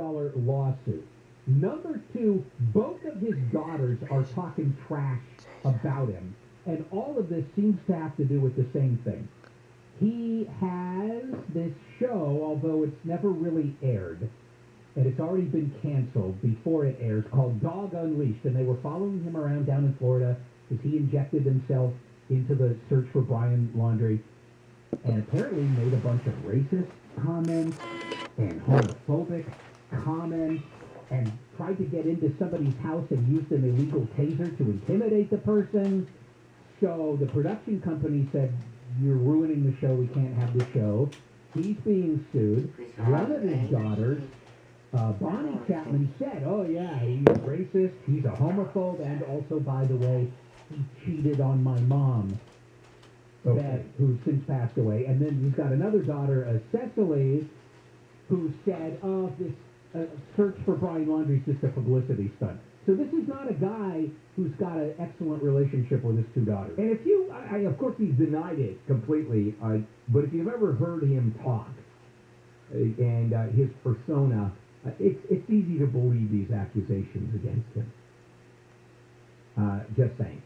lawsuit. Number two, both of his daughters are talking trash about him. And all of this seems to have to do with the same thing. He has this show, although it's never really aired, and it's already been canceled before it airs, called Dog Unleashed. And they were following him around down in Florida because he injected himself into the search for Brian Laundrie and apparently made a bunch of racist comments and homophobic comments and tried to get into somebody's house and used an illegal taser to intimidate the person. So the production company said, "You're ruining the show. We can't have the show." He's being sued. One of his daughters, Bonnie Chapman, said, "Oh yeah, he's racist. He's a homophobe, and also, by the way, he cheated on my mom, who's since passed away." And then he's got another daughter, Cecily, who said, "Oh, this search for Brian Laundrie is just a publicity stunt." So this is not a guy who's got an excellent relationship with his two daughters. And if you, of course, he's denied it completely, but if you've ever heard him talk and his persona, it's easy to believe these accusations against him. Just saying.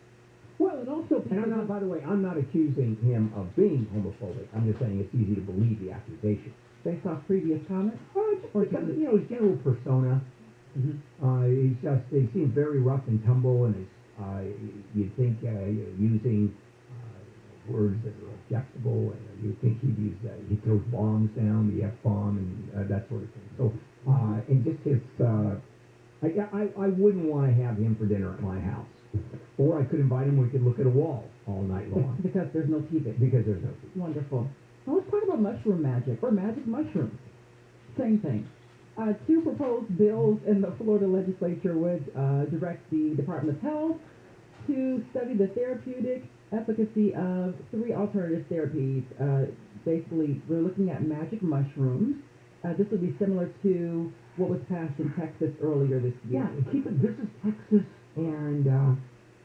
Well, and also, and I'm not, by the way, I'm not accusing him of being homophobic. I'm just saying it's easy to believe the accusation. Based off previous comments? Just because, his general persona. He seems very rough and tumble, and you'd think using words that are objectable, and you'd think he throws bombs down, the F-bomb, and that sort of thing. So, and just his, I wouldn't want to have him for dinner at my house. Or I could invite him, we could look at a wall all night long. Because there's no TV. Because there's no TV. Wonderful. Well, let's talk about mushroom magic, or magic mushrooms. Same thing. Two proposed bills in the Florida legislature would direct the Department of Health to study the therapeutic efficacy of three alternative therapies. Basically, we're looking at magic mushrooms. This would be similar to what was passed in Texas earlier this year. Yeah, this is Texas and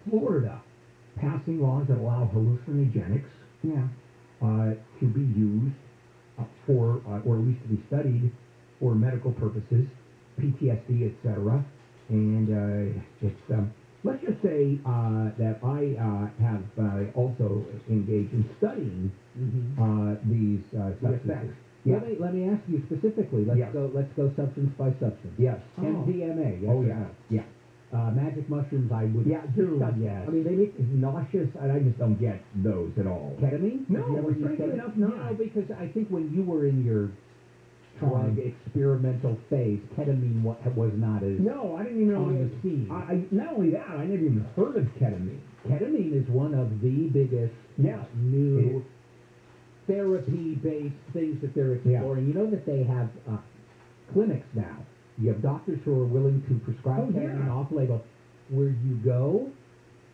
Florida passing laws that allow hallucinogenics to be used for, or at least to be studied for medical purposes, PTSD, etc. And let's just say that I have also engaged in studying these substances. Yeah. Let me ask you specifically. Let's go substance by substance. Yes. MDMA. Yes. Oh yeah. Yeah. Magic mushrooms, I would. Yeah, yes. I mean, they make me nauseous, and I just don't get those at all. Ketamine? No, strangely enough, not. No, because I think when you were in your drug experimental phase, ketamine was not as no, I didn't even know on the scene. Not only that, I never even heard of ketamine. Ketamine is one of the biggest new therapy-based things that they're exploring. You know that they have clinics now. You have doctors who are willing to prescribe ketamine off-label, where you go,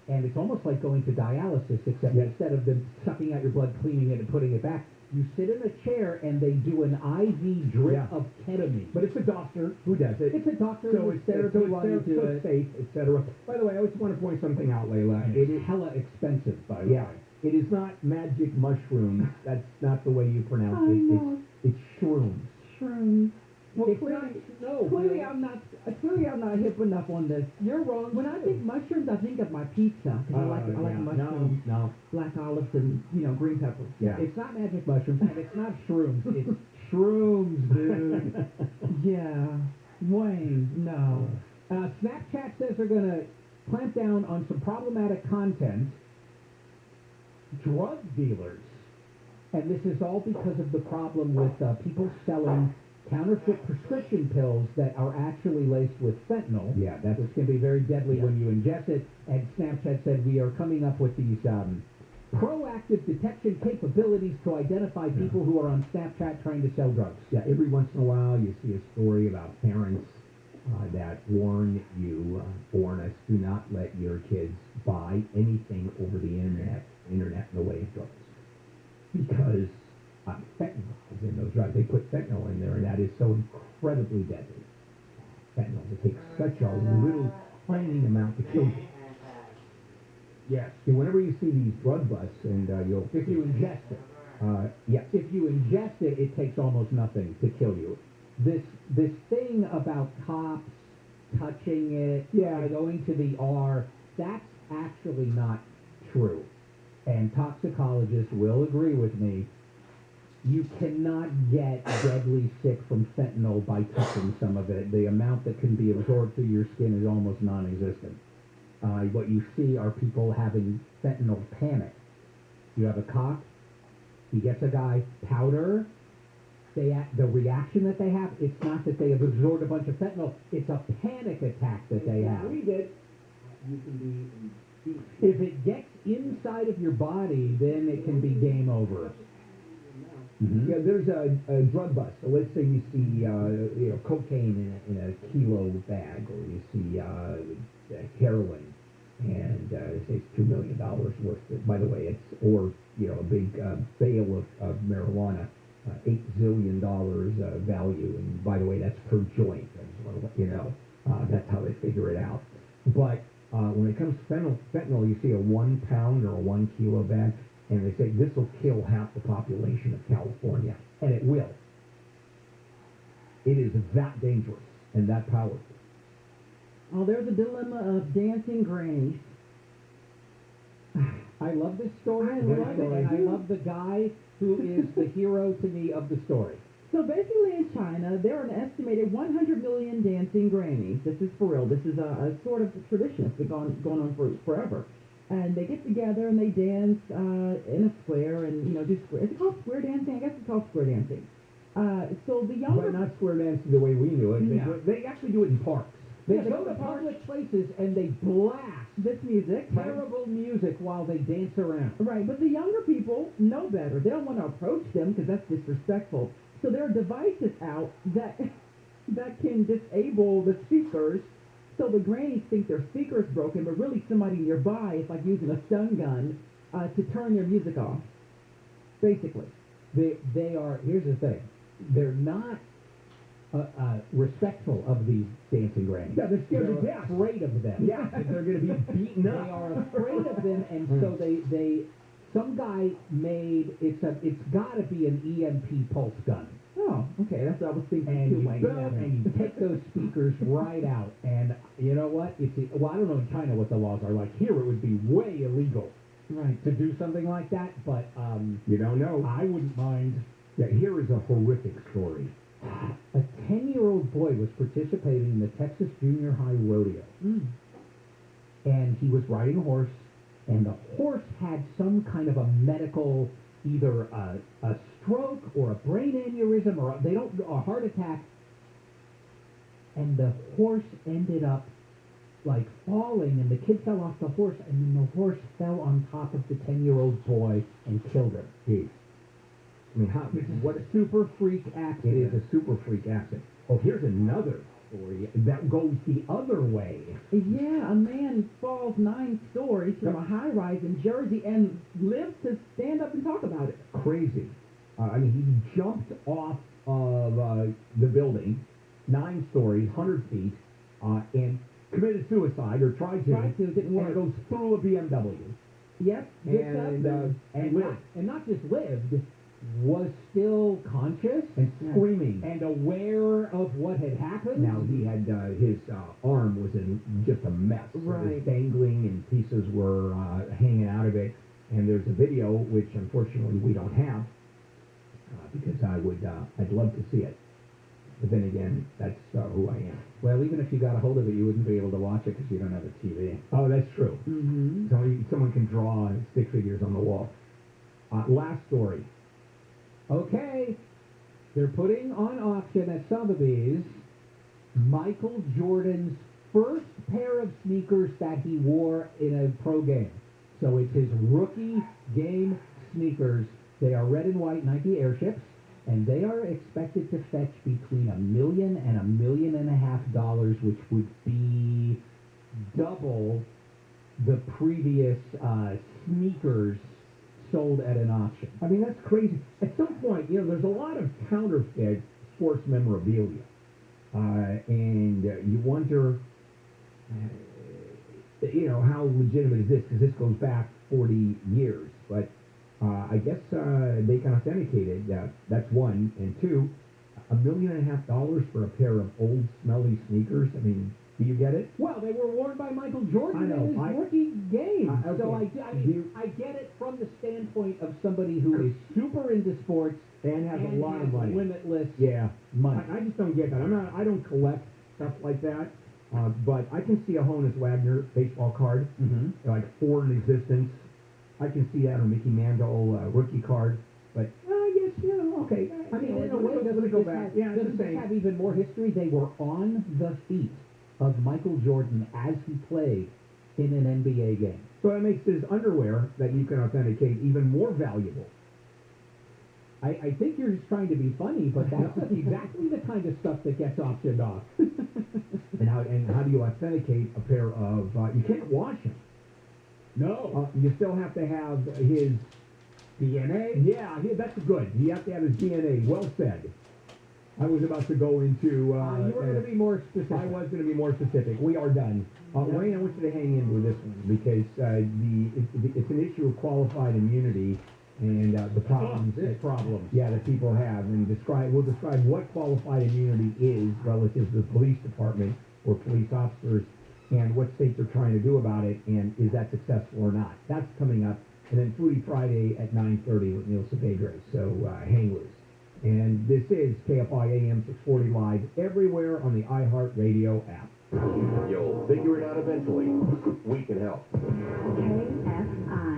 and it's almost like going to dialysis, except instead of them sucking out your blood, cleaning it, and putting it back, you sit in a chair and they do an IV drip of ketamine. But it's a doctor who does it. It's a doctor so who's therapy while you do it. Safe, etc. By the way, I just want to point something out, Layla. It is hella expensive, by the way. It is not magic mushrooms. That's not the way you pronounce it. It's shrooms. Shrooms. Well, clearly I'm not hip enough on this. You're wrong. When I think mushrooms, I think of my pizza. I like mushrooms. No. Black olives and, green peppers. Yeah. It's not magic mushrooms, and it's not shrooms. It's shrooms, dude. Yeah. Wayne, no. Snapchat says they're going to clamp down on some problematic content. Drug dealers. And this is all because of the problem with people selling counterfeit prescription pills that are actually laced with fentanyl. Yeah, which can be very deadly when you ingest it. And Snapchat said we are coming up with these proactive detection capabilities to identify people who are on Snapchat trying to sell drugs. Yeah, every once in a while you see a story about parents that warn us, do not let your kids buy anything over the internet in the way of drugs. Because fentanyl is in those drugs. They put fentanyl in there, and that is so incredibly deadly. Fentanyl, it takes such a little tiny amount to kill you. Yes. See, whenever you see these drug busts, and if you ingest it, yes. If you ingest it, it takes almost nothing to kill you. this thing about cops touching it, going to the R, that's actually not true. And toxicologists will agree with me. You cannot get deadly sick from fentanyl by touching some of it. The amount that can be absorbed through your skin is almost non-existent. What you see are people having fentanyl panic. You have a cop, he gets a guy, powder, the reaction that they have, it's not that they have absorbed a bunch of fentanyl, it's a panic attack that they have. Read it. You can be If it gets inside of your body, then it can be game over. Yeah, there's a drug bust. So let's say you see cocaine in a kilo bag, or you see heroin, and they say it's $2 million worth. By the way, it's a big bale of marijuana, $8 zillion value. And by the way, that's per joint. I just want to let you know that's how they figure it out. But when it comes to fentanyl, you see a 1 pound or a 1 kilo bag. And they say this will kill half the population of California. And it will. It is that dangerous and that powerful. Oh, there's a dilemma of dancing grannies. I love this story. I love it. And I love the guy who is the hero to me of the story. So basically in China, there are an estimated 100 million dancing grannies. This is for real. This is a sort of tradition. It's been going on for forever. And they get together and they dance in a square and, do square. Is it called square dancing? I guess it's called square dancing. So the younger... But not square dancing the way we knew it. No. They actually do it in parks. They go to public places and they blast this music. terrible music while they dance around. Right, but the younger people know better. They don't want to approach them because that's disrespectful. So there are devices out that can disable the speakers. So the grannies think their speaker's broken, but really somebody nearby is like using a stun gun to turn their music off. Basically. They are, here's the thing, they're not respectful of these dancing grannies. Yeah, they're scared to They're death. afraid of them. Yeah, they're going to be beaten They up. are afraid of them, and so they some guy made, it's got to be an EMP pulse gun. Oh, okay, that's what I was thinking And too, you Wayne. go and you take those speakers right out. And you know what? I don't know in China what the laws are like. Here it would be way illegal Right. to do something like that, but You don't know. I wouldn't mind. Yeah, here is a horrific story. A 10-year-old boy was participating in the Texas Junior High Rodeo. And he was riding a horse, and the horse had some kind of a medical, either a stroke or a brain aneurysm or a heart attack. And the horse ended up like falling, and the kid fell off the horse, and then the horse fell on top of the 10-year-old boy and killed him. Jeez. I mean, What a super freak accident. It is a super freak accident. Oh, here's another story that goes the other way. Yeah, a man falls 9 stories from a high-rise in Jersey and lives to stand up and talk about it. Crazy. He jumped off of the building, 9 stories, 100 feet, and committed suicide, or tried to. Didn't work. And goes through a BMW. Yep, gets up And lived. not just lived, was still conscious And screaming. and aware of what had happened. Now, he had his arm was in just a mess. It was Right. dangling, and pieces were hanging out of it. And there's a video, which unfortunately we don't have, because I'd love to see it. But then again, that's who I am. Well, even if you got a hold of it, you wouldn't be able to watch it because you don't have a TV. Oh, that's true. Mm-hmm. Someone can draw stick figures on the wall. Last story. Okay, they're putting on auction at Sotheby's Michael Jordan's first pair of sneakers that he wore in a pro game. So it's his rookie game sneakers. They are red and white Nike Airships, and they are expected to fetch between $1 million and $1.5 million, which would be double the previous sneakers sold at an auction. I mean, that's crazy. At some point, there's a lot of counterfeit sports memorabilia. And you wonder, how legitimate is this? Because this goes back 40 years. But I guess they can authenticate it. That's one. And two, $1.5 million for a pair of old, smelly sneakers. I mean, do you get it? Well, they were worn by Michael Jordan I know, in his rookie game. okay. So I get it from the standpoint of somebody who is super into sports And has a lot of money. limitless Yeah, money. I just don't get that. I don't collect stuff like that. But I can see a Honus Wagner baseball card, Mm-hmm. like 4 in existence. I can see that on a Mickey Mantle rookie card. But I guess, okay. I mean, in a way, let me go back. Yeah, it's doesn't the this same. have even more history? They were on the feet of Michael Jordan as he played in an NBA game. So that makes his underwear that you can authenticate even more valuable. I think you're just trying to be funny, but that's exactly the kind of stuff that gets auctioned off. And how do you authenticate a pair of? You can't wash them. No. You still have to have his DNA? Yeah, that's good. You have to have his DNA. Well said. I was about to go into. You were going to be more specific. I was going to be more specific. We are done. Wayne, I want you to hang in with this one because it's an issue of qualified immunity and the problems. That people have, and we'll describe what qualified immunity is relative to the police department or police officers, and what states are trying to do about it, and is that successful or not. That's coming up, and then Foodie Friday at 9:30 with Neil Saavedra. So hang loose. And this is KFI AM 640 live everywhere on the iHeartRadio app. You'll figure it out eventually. We can help. KFI.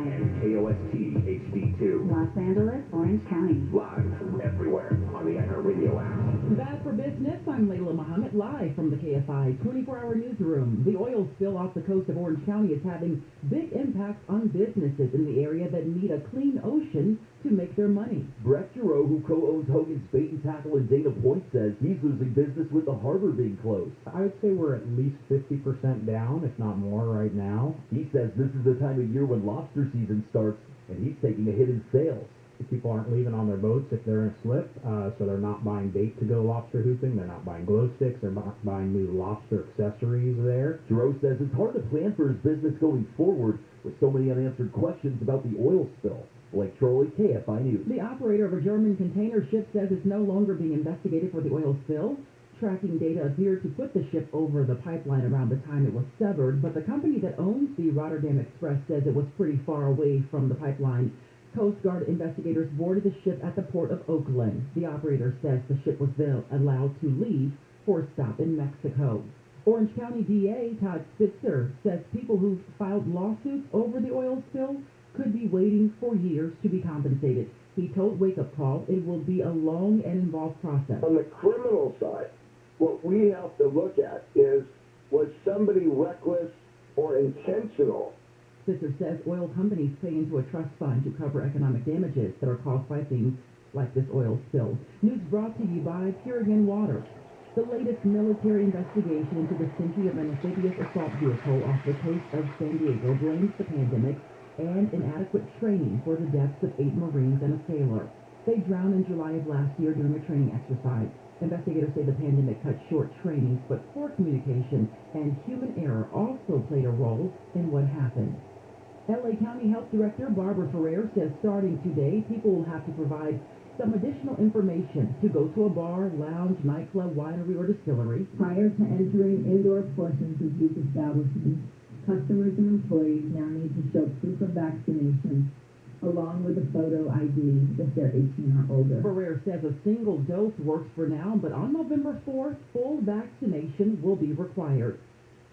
And KOST HD2. Los Angeles, Orange County. Live everywhere on the iHeartRadio app. Bad for business. I'm Layla Muhammad, live from the KFI 24-hour newsroom. The oil spill off the coast of Orange County is having big impacts on businesses in the area that need a clean ocean to make their money. Brett Giroux, who co-owns Hogan's Bait and Tackle in Dana Point, says he's losing business with the harbor being closed. I would say we're at least 50% down, if not more, right now. He says this is the time of year when lobster season starts, and he's taking a hit in sales. People aren't leaving on their boats if they're in a slip, so they're not buying bait to go lobster hooping. They're not buying glow sticks. They're not buying new lobster accessories there. Giroux says it's hard to plan for his business going forward with so many unanswered questions about the oil spill. Blake Trolley, KFI News. The operator of a German container ship says it's no longer being investigated for the oil spill. Tracking data appeared to put the ship over the pipeline around the time it was severed, but the company that owns the Rotterdam Express says it was pretty far away from the pipeline. Coast Guard investigators boarded the ship at the port of Oakland. The operator says the ship was then allowed to leave for a stop in Mexico. Orange County DA Todd Spitzer says people who filed lawsuits over the oil spill could be waiting for years to be compensated. He told Wake Up Call it will be a long and involved process. On the criminal side, what we have to look at is, was somebody reckless or intentional? Spitzer says oil companies pay into a trust fund to cover economic damages that are caused by things like this oil spill. News brought to you by Purigan Water. The latest military investigation into the sinking of an amphibious assault vehicle off the coast of San Diego blames the pandemic and inadequate training for the deaths of 8 Marines and a sailor. They drowned in July of last year during a training exercise. Investigators say the pandemic cut short trainings, but poor communication and human error also played a role in what happened. LA County Health Director Barbara Ferrer says starting today, people will have to provide some additional information to go to a bar, lounge, nightclub, winery, or distillery. Prior to entering indoor portions of these establishments, customers and employees now need to show proof of vaccination along with a photo ID if they're 18 or older. Ferrer says a single dose works for now, but on November 4th, full vaccination will be required.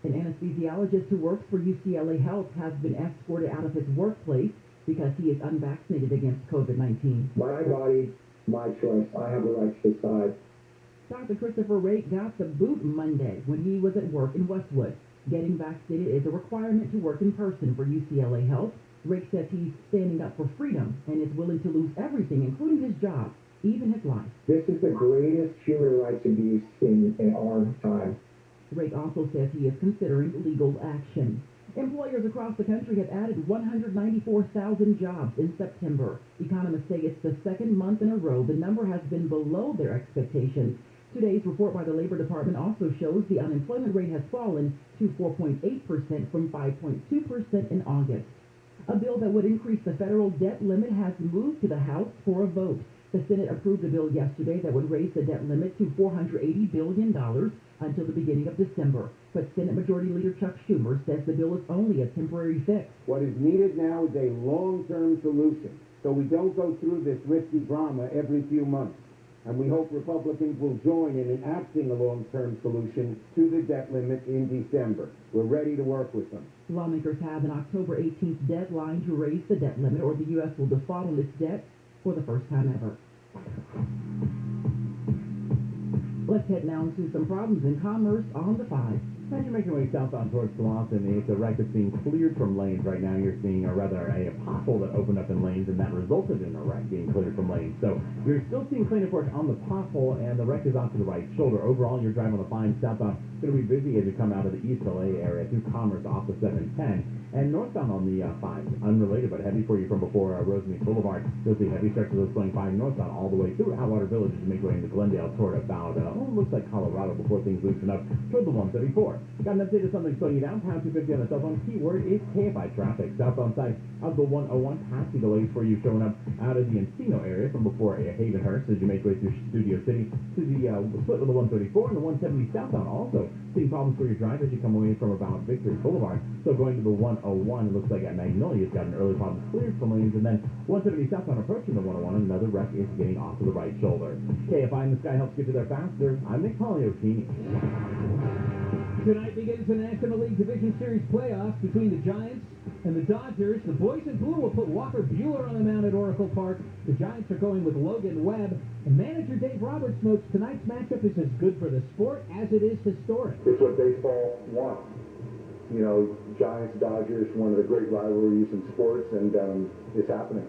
An anesthesiologist who works for UCLA Health has been escorted out of his workplace because he is unvaccinated against COVID-19. My body, my choice. I have the right to decide. Dr. Christopher Rake got the boot Monday when he was at work in Westwood. Getting vaccinated is a requirement to work in person for UCLA Health. Rake says he's standing up for freedom and is willing to lose everything, including his job, even his life. This is the greatest human rights abuse in our time. Rake also says he is considering legal action. Employers across the country have added 194,000 jobs in September. Economists say it's the second month in a row the number has been below their expectation. Today's report by the Labor Department also shows the unemployment rate has fallen to 4.8% from 5.2% in August. A bill that would increase the federal debt limit has moved to the House for a vote. The Senate approved a bill yesterday that would raise the debt limit to $480 billion until the beginning of December. But Senate Majority Leader Chuck Schumer says the bill is only a temporary fix. What is needed now is a long-term solution, so we don't go through this risky drama every few months. And we hope Republicans will join in enacting a long-term solution to the debt limit in December. We're ready to work with them. Lawmakers have an October 18th deadline to raise the debt limit, or the U.S. will default on its debt for the first time ever. Let's head now to some problems in commerce on the 5. As you're making your way southbound towards Swanson, it's a wreck that's being cleared from lanes right now. You're seeing, a pothole that opened up in lanes, and that resulted in a wreck being cleared from lanes. So you're still seeing cleanup work on the pothole, and the wreck is off to the right shoulder. Overall, you're driving on the 5 southbound. It's going to be busy as you come out of the East LA area through Commerce off the 710. And northbound on the 5, unrelated but heavy for you from before Rosemead Boulevard. You'll see heavy stretches of going 5 northbound all the way through Atwater Village as you make your way into Glendale toward about, looks like Colorado before things loosen up toward the 174. Got an update of something slowing you down. Pound 250 on the cell phone. Keyword is KFI traffic. Southbound side of the 101. Passing delays for you showing up out of the Encino area from before Havenhurst as you make your way through Studio City to the split of the 134 and the 170 southbound. Also seeing problems for your drive as you come away from about Victory Boulevard. So going to the 101, it looks like at Magnolia's got an early problem cleared from lanes, and then 170 southbound approaching the 101. Another wreck is getting off to the right shoulder. KFI in the Sky helps get you there faster. I'm Nick Poliocini. Tonight begins the National League Division Series playoffs between the Giants and the Dodgers. The boys in blue will put Walker Buehler on the mound at Oracle Park. The Giants are going with Logan Webb. And manager Dave Roberts notes tonight's matchup is as good for the sport as it is historic. It's what baseball wants. You know, Giants, Dodgers, one of the great rivalries in sports, and it's happening.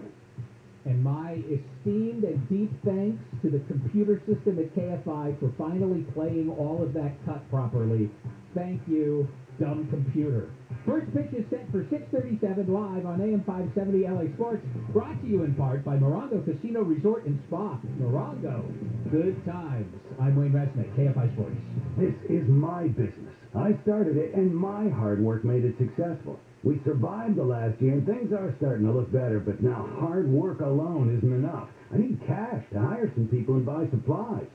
And my esteemed and deep thanks to the computer system at KFI for finally playing all of that cut properly. Thank you, dumb computer. First pitch is set for 6:37 live on AM 570 LA Sports, brought to you in part by Morongo Casino Resort and Spa. Morongo, good times. I'm Wayne Resnick, KFI Sports. This is my business. I started it, and my hard work made it successful. We survived the last year, and things are starting to look better, but now hard work alone isn't enough. I need cash to hire some people and buy supplies.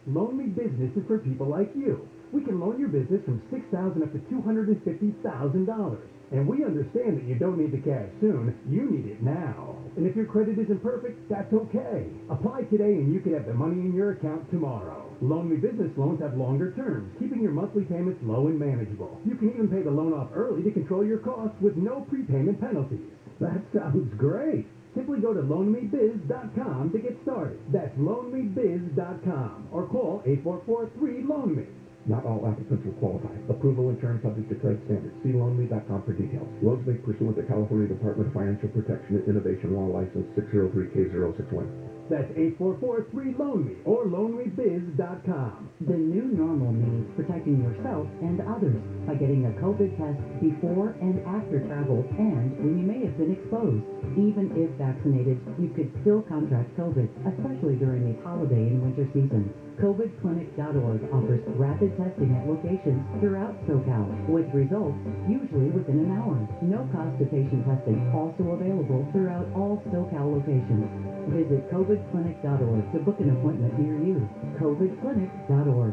Loan Me Business is for people like you. We can loan your business from $6,000 up to $250,000. And we understand that you don't need the cash soon, you need it now. And if your credit isn't perfect, that's okay. Apply today and you can have the money in your account tomorrow. Loan Me Business loans have longer terms, keeping your monthly payments low and manageable. You can even pay the loan off early to control your costs with no prepayment penalties. That sounds great. Simply go to loanmebiz.com to get started. That's loanmebiz.com or call 844-3-LOAN-ME. Not all applicants will qualify. Approval and terms subject to credit standards. See loanme.com for details. Loans made pursuant to California Department of Financial Protection and Innovation Law License 603K061. That's 844-3-LOAN-ME or loanmebiz.com. The new normal means protecting yourself and others by getting a COVID test before and after travel and when you may have been exposed. Even if vaccinated, you could still contract COVID, especially during the holiday and winter seasons. COVIDclinic.org offers rapid testing at locations throughout SoCal, with results usually within an hour. No cost of patient testing also available throughout all SoCal locations. Visit COVIDclinic.org to book an appointment near you. COVIDclinic.org.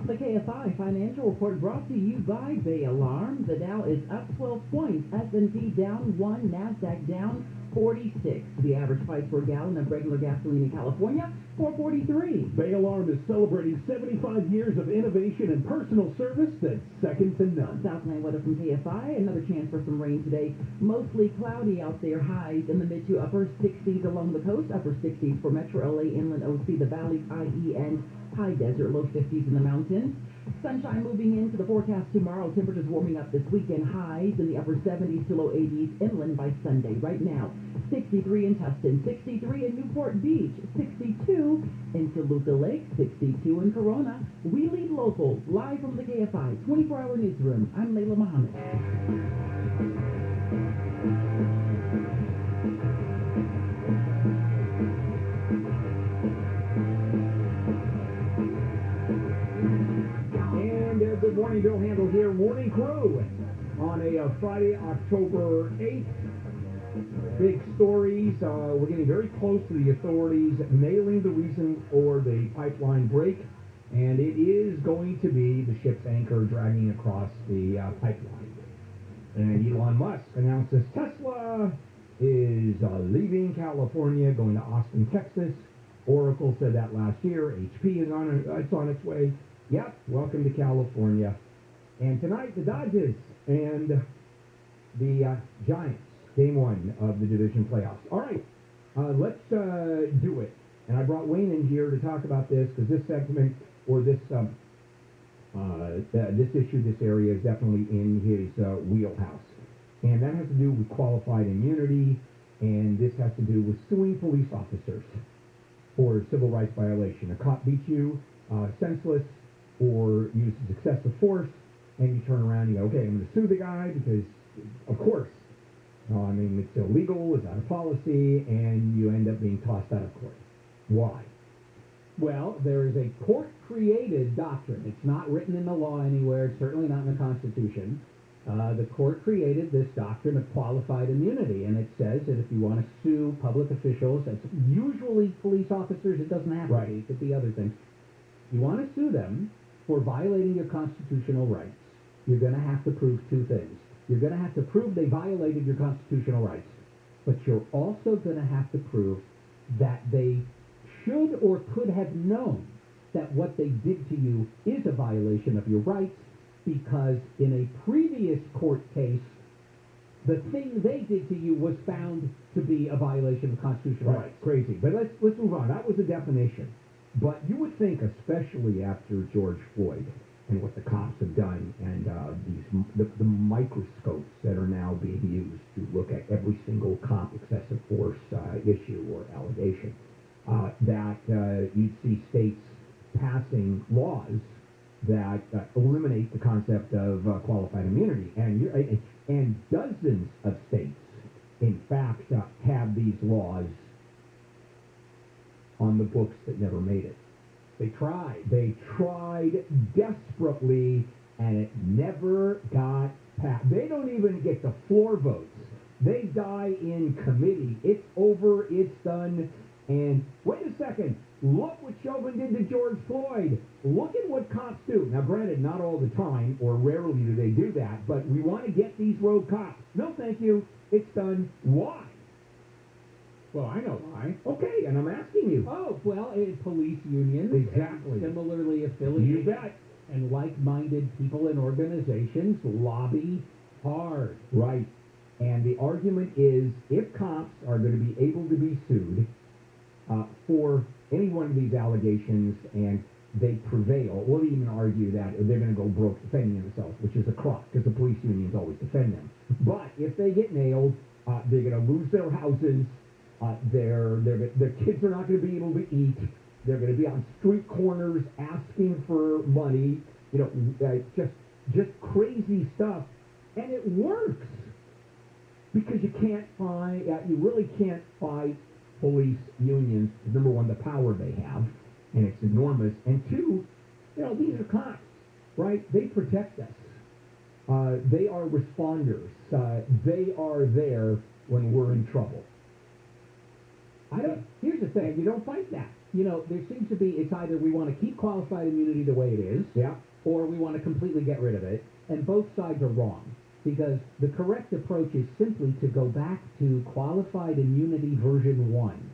The KFI Financial Report brought to you by Bay Alarm. The Dow is up 12 points, S&P down 1, NASDAQ down 46. The average price per gallon of regular gasoline in California, $4.43. Bay Alarm is celebrating 75 years of innovation and personal service that's second to none. Southland weather from KFI, another chance for some rain today. Mostly cloudy out there, highs in the mid to upper 60s along the coast, upper 60s for Metro LA, Inland OC, the Valley, IE, and high desert, low 50s in the mountains. Sunshine moving into the forecast tomorrow. Temperatures warming up this weekend. Highs in the upper 70s to low 80s inland by Sunday. Right now, 63 in Tustin, 63 in Newport Beach, 62 in Toluca Lake, 62 in Corona. We lead local, live from the KFI 24-hour newsroom. I'm Layla Muhammad. Good morning, Bill Handel here. Morning Crew on a Friday, October 8th. Big stories. We're getting very close to the authorities nailing the reason for the pipeline break, and it is going to be the ship's anchor dragging across the pipeline. And Elon Musk announces Tesla is leaving California, going to Austin, Texas. Oracle said that last year. HP is on its way. Yep, welcome to California. And tonight, the Dodgers and the Giants. Game one of the division playoffs. All right, let's do it. And I brought Wayne in here to talk about this because this segment or this issue, this area is definitely in his wheelhouse. And that has to do with qualified immunity, and this has to do with suing police officers for civil rights violation. A cop beats you senseless or uses excessive force, and you turn around and you go, okay, I'm going to sue the guy because, of course, I mean, it's illegal, it's out of policy, and you end up being tossed out of court. Why? Well, there is a court-created doctrine. It's not written in the law anywhere. It's certainly not in the Constitution. The court created this doctrine of qualified immunity, and it says that if you want to sue public officials, it's usually police officers, it doesn't have to be, it could be other things. You want to sue them for violating your constitutional rights, you're going to have to prove two things. You're going to have to prove they violated your constitutional rights, but you're also going to have to prove that they should or could have known that what they did to you is a violation of your rights, because in a previous court case, the thing they did to you was found to be a violation of constitutional rights. Crazy. But let's move on. That was the definition. But you would think, especially after George Floyd and what the cops have done, and the microscopes that are now being used to look at every single cop excessive force issue or allegation, that you'd see states passing laws that eliminate the concept of qualified immunity. And dozens of states, in fact, have these laws on the books that never made it. They tried desperately, and it never got passed. They don't even get the floor votes. They die in committee. It's over, it's done. And wait a second, look what Chauvin did to George Floyd. Look at what cops do. Now, granted, not all the time, or rarely do they do that, but we want to get these rogue cops. No, thank you. It's done. Why? Well, I know why. Okay, and I'm asking you. Oh, well, police unions. Exactly. Similarly affiliated. You bet. And like-minded people and organizations lobby hard. Right. And the argument is, if cops are going to be able to be sued for any one of these allegations and they prevail, we'll even argue that they're going to go broke defending themselves, which is a crock, because the police unions always defend them. But if they get nailed, they're going to lose their houses. Their kids are not going to be able to eat. They're going to be on street corners asking for money. Just crazy stuff, and it works because you really can't fight police unions. Number one, the power they have, and it's enormous. And two, these are cops, right? They protect us. They are responders. They are there when we're in trouble. Here's the thing, you don't fight that. There seems to be, it's either we want to keep qualified immunity the way it is, or we want to completely get rid of it, and both sides are wrong. Because the correct approach is simply to go back to qualified immunity version 1.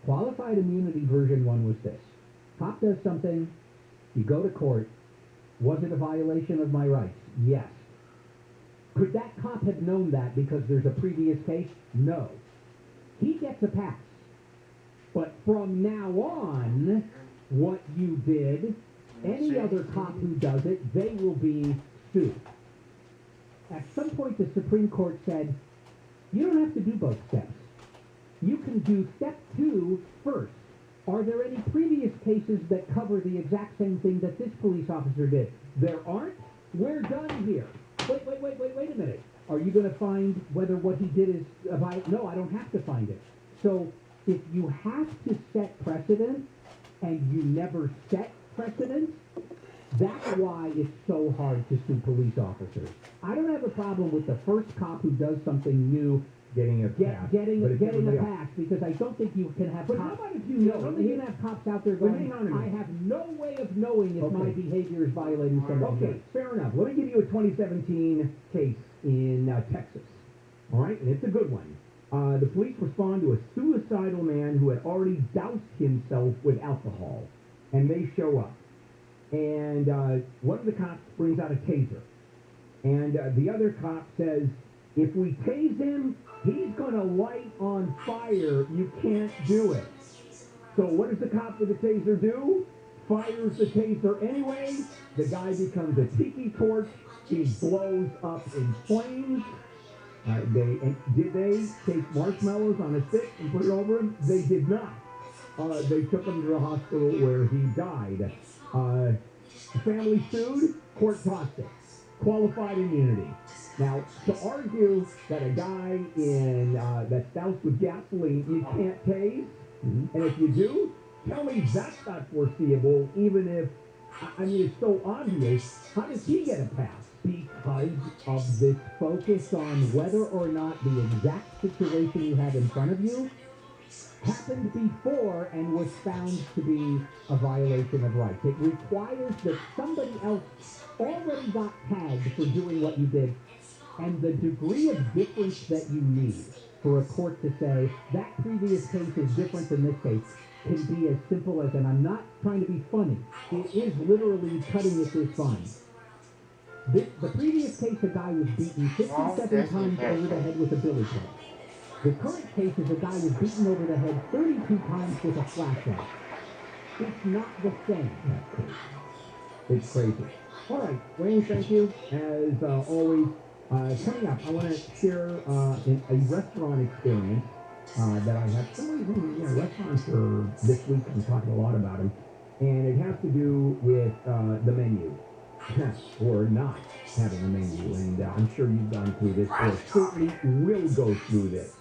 Qualified immunity version 1 was this. Cop does something, you go to court, was it a violation of my rights? Yes. Could that cop have known that because there's a previous case? No. He gets a pass. But from now on, what you did, any other cop who does it, they will be sued. At some point, the Supreme Court said, you don't have to do both steps. You can do step 2 first. Are there any previous cases that cover the exact same thing that this police officer did? There aren't? We're done here. Wait a minute. Are you going to find whether what he did is a violation? No, I don't have to find it. So if you have to set precedent and you never set precedent, that's why it's so hard to sue police officers. I don't have a problem with the first cop who does something new getting a pass. Getting but it's a everybody else. pass, because I don't think you can have But cops. how about if you know? I don't think you can have cops out there going, hang on a minute. I have no way of knowing if my Okay. behavior is violating somebody's Okay, rights. fair enough. Let me give you a 2017 case in Texas. All right, and it's a good one. The police respond to a suicidal man who had already doused himself with alcohol, and they show up. And one of the cops brings out a taser, and the other cop says, if we tase him, he's going to light on fire. You can't do it. So what does the cop with the taser do? Fires the taser anyway. The guy becomes a tiki torch. He blows up in flames. Did they take marshmallows on a stick and put it over him? They did not. They took him to the hospital where he died. The family sued, court tossed it. Qualified immunity. Now, to argue that a guy that's doused with gasoline you can't tase, and if you do, tell me that's not foreseeable, even if, I mean, it's so obvious. How does he get a pass? Because of this focus on whether or not the exact situation you have in front of you happened before and was found to be a violation of rights. It requires that somebody else already got tagged for doing what you did, and the degree of difference that you need for a court to say that previous case is different than this case can be as simple as, and I'm not trying to be funny, it is literally cutting it this fine. The previous case, a guy was beaten 57 times over the head with a billy club. The current case is a guy was beaten over the head 32 times with a flashlight. It's not the same. It's crazy. All right, Wayne, thank you. As always, coming up, I want to share a restaurant experience that I have. For some reason, restaurants are this week, I'm talking a lot about them, and it has to do with the menu. Or not having a menu, and I'm sure you've gone through this, or certainly will go through this.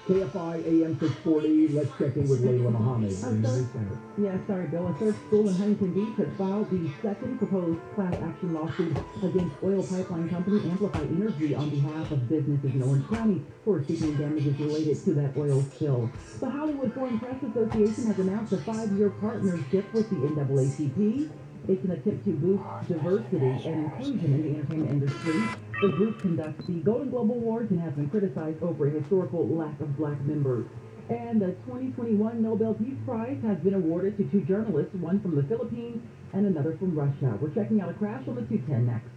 KFI AM 640, let's check in with Layla Muhammad in the news center. Yeah, sorry, Bill. A third school in Huntington Beach has filed the second proposed class action lawsuit against oil pipeline company Amplify Energy on behalf of businesses in Orange County who are seeking damages related to that oil spill. The Hollywood Foreign Press Association has announced a 5-year partnership with the NAACP. It's an attempt to boost diversity and inclusion in the entertainment industry. The group conducts the Golden Globe Awards and has been criticized over a historical lack of black members. And the 2021 Nobel Peace Prize has been awarded to 2 journalists, one from the Philippines and another from Russia. We're checking out a crash on the 210 next.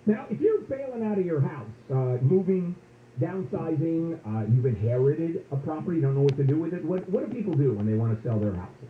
Now, if you're bailing out of your house, moving, downsizing, you've inherited a property, you don't know what to do with it, what do people do when they want to sell their houses?